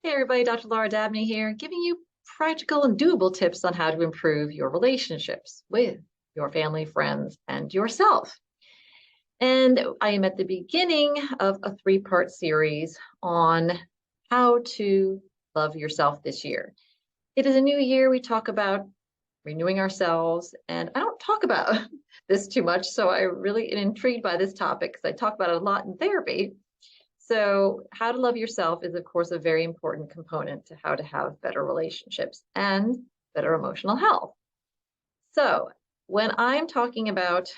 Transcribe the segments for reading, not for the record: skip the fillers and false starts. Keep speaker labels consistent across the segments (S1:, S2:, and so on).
S1: Hey everybody, Dr. Laura Dabney here, giving you practical and doable tips on how to improve your relationships with your family, friends, and yourself. And I am at the beginning of a three-part series on how to love yourself this year. It is a new year. We talk about renewing ourselves, and I don't talk about this too much, so I really am intrigued by this topic because I talk about it a lot in therapy. So how to love yourself is, of course, a very important component to how to have better relationships and better emotional health. So when I'm talking about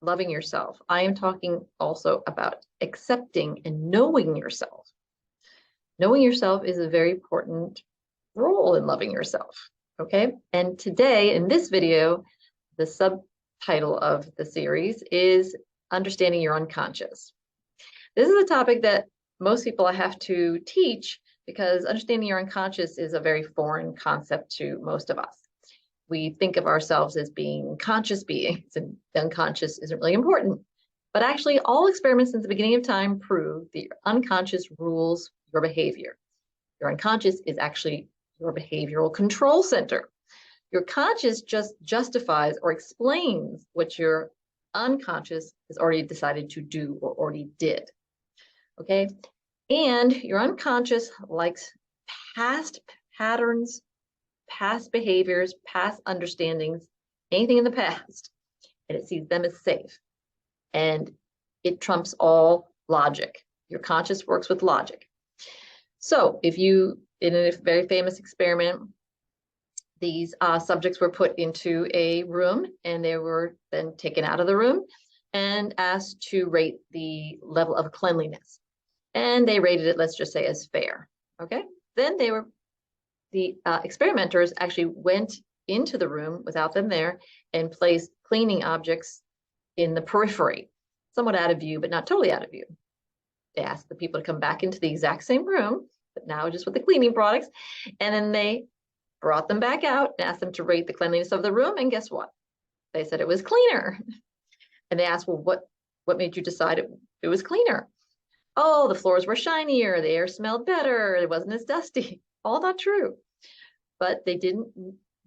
S1: loving yourself, I am talking also about accepting and knowing yourself. Knowing yourself is a very important role in loving yourself. Okay. And today in this video, the subtitle of the series is Understanding Your Unconscious. This is a topic that most people I have to teach because understanding your unconscious is a very foreign concept to most of us. We think of ourselves as being conscious beings, and the unconscious isn't really important. But actually, all experiments since the beginning of time prove the unconscious rules your behavior. Your unconscious is actually your behavioral control center. Your conscious just justifies or explains what your unconscious has already decided to do or already did. Okay, and your unconscious likes past patterns, past behaviors, past understandings, anything in the past, and it sees them as safe. And it trumps all logic. Your conscious works with logic. So if you, in a very famous experiment, these subjects were put into a room and they were then taken out of the room and asked to rate the level of cleanliness. And they rated it, let's just say, as fair. Okay. Then the experimenters actually went into the room without them there and placed cleaning objects in the periphery, somewhat out of view, but not totally out of view. They asked the people to come back into the exact same room, but now just with the cleaning products. And then they brought them back out and asked them to rate the cleanliness of the room. And guess what? They said it was cleaner. And they asked, well, what made you decide it was cleaner? Oh, the floors were shinier, the air smelled better, it wasn't as dusty. All not true. But they didn't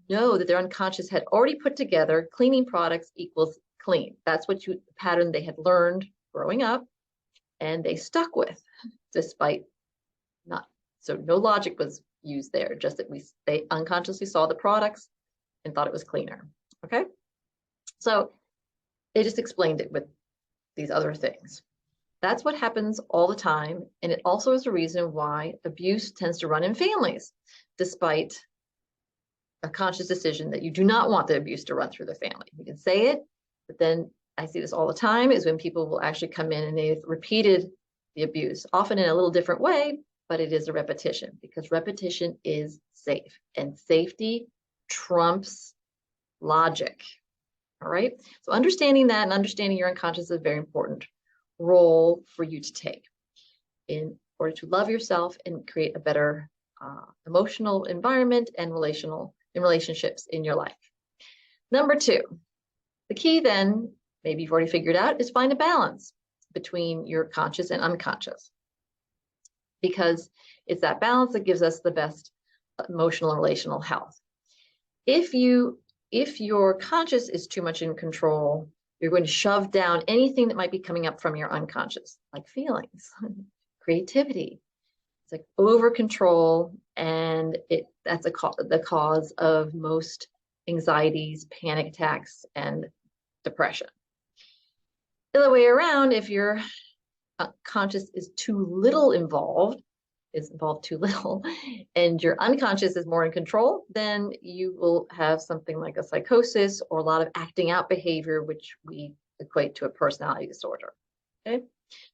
S1: know that their unconscious had already put together cleaning products equals clean. That's what the pattern they had learned growing up, and they stuck with, despite not. So no logic was used there, just that they unconsciously saw the products and thought it was cleaner. Okay? So they just explained it with these other things. That's what happens all the time. And it also is a reason why abuse tends to run in families, despite a conscious decision that you do not want the abuse to run through the family. You can say it, but then I see this all the time is when people will actually come in and they've repeated the abuse, often in a little different way, but it is a repetition because repetition is safe and safety trumps logic. All right. So understanding that and understanding your unconscious is very important role for you to take in order to love yourself and create a better emotional environment and relationships in your life. Number two, the key then, maybe you've already figured out, is find a balance between your conscious and unconscious, because it's that balance that gives us the best emotional and relational health. If your conscious is too much in control, you're going to shove down anything that might be coming up from your unconscious, like feelings, creativity. It's like over control, and that's the cause of most anxieties, panic attacks, and depression. The other way around, if your conscious is too little involved, too little, and your unconscious is more in control, then you will have something like a psychosis or a lot of acting out behavior, which we equate to a personality disorder. Okay,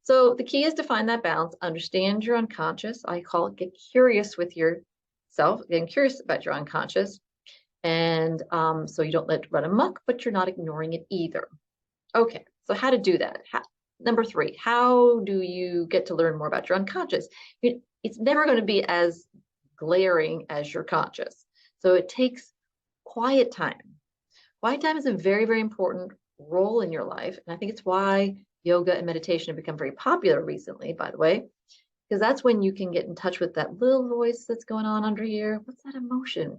S1: so the key is to find that balance, understand your unconscious. I call it get curious with yourself, getting curious about your unconscious, and so you don't let it run amok, but you're not ignoring it either. Okay, so how to do that? Number three, how do you get to learn more about your unconscious? It's never going to be as glaring as your conscious. So it takes quiet time. Quiet time is a very, very important role in your life. And I think it's why yoga and meditation have become very popular recently, by the way, because that's when you can get in touch with that little voice that's going on under here. What's that emotion?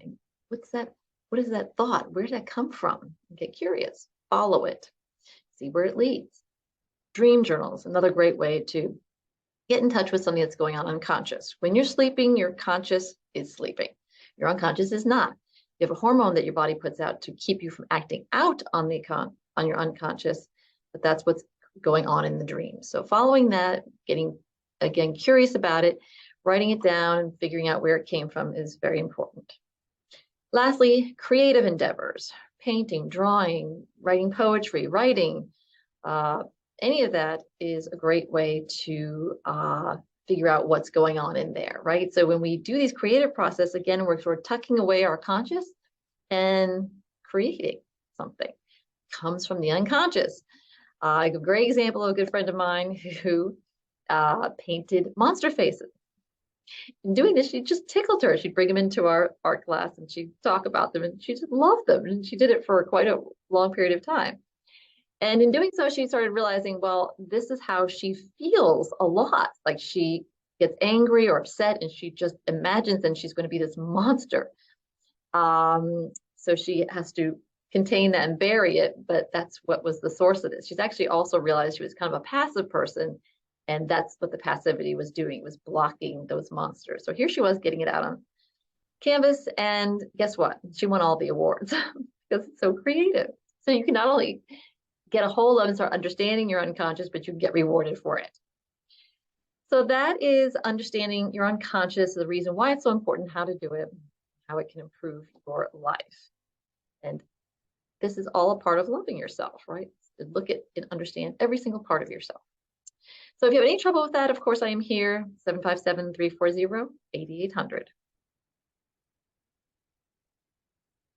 S1: What's that? What is that thought? Where did that come from? Get curious, follow it, see where it leads. Dream journals, another great way to get in touch with something that's going on unconscious. When you're sleeping, your conscious is sleeping. Your unconscious is not. You have a hormone that your body puts out to keep you from acting out on your unconscious, but that's what's going on in the dream. So following that, getting again curious about it, writing it down and figuring out where it came from is very important. Lastly, creative endeavors, painting, drawing, writing poetry, writing, any of that is a great way to figure out what's going on in there, right? So when we do these creative process, again, we're sort of tucking away our conscious and creating something. It comes from the unconscious. A great example of a good friend of mine who painted monster faces. In doing this, she just tickled her. She'd bring them into our art class and she'd talk about them and she just loved them. And she did it for quite a long period of time. And in doing so, she started realizing, well, this is how she feels a lot. Like she gets angry or upset and she just imagines and she's going to be this monster. So she has to contain that and bury it, but that's what was the source of this. She's actually also realized she was kind of a passive person, and that's what the passivity was doing, was blocking those monsters. So here she was getting it out on canvas, and guess what? She won all the awards because it's so creative. So you can not only get a hold of and start understanding your unconscious, but you get rewarded for it. So that is understanding your unconscious, the reason why it's so important, how to do it, how it can improve your life. And this is all a part of loving yourself, right? To look at and understand every single part of yourself. So if you have any trouble with that, of course, I am here, 757-340-8800.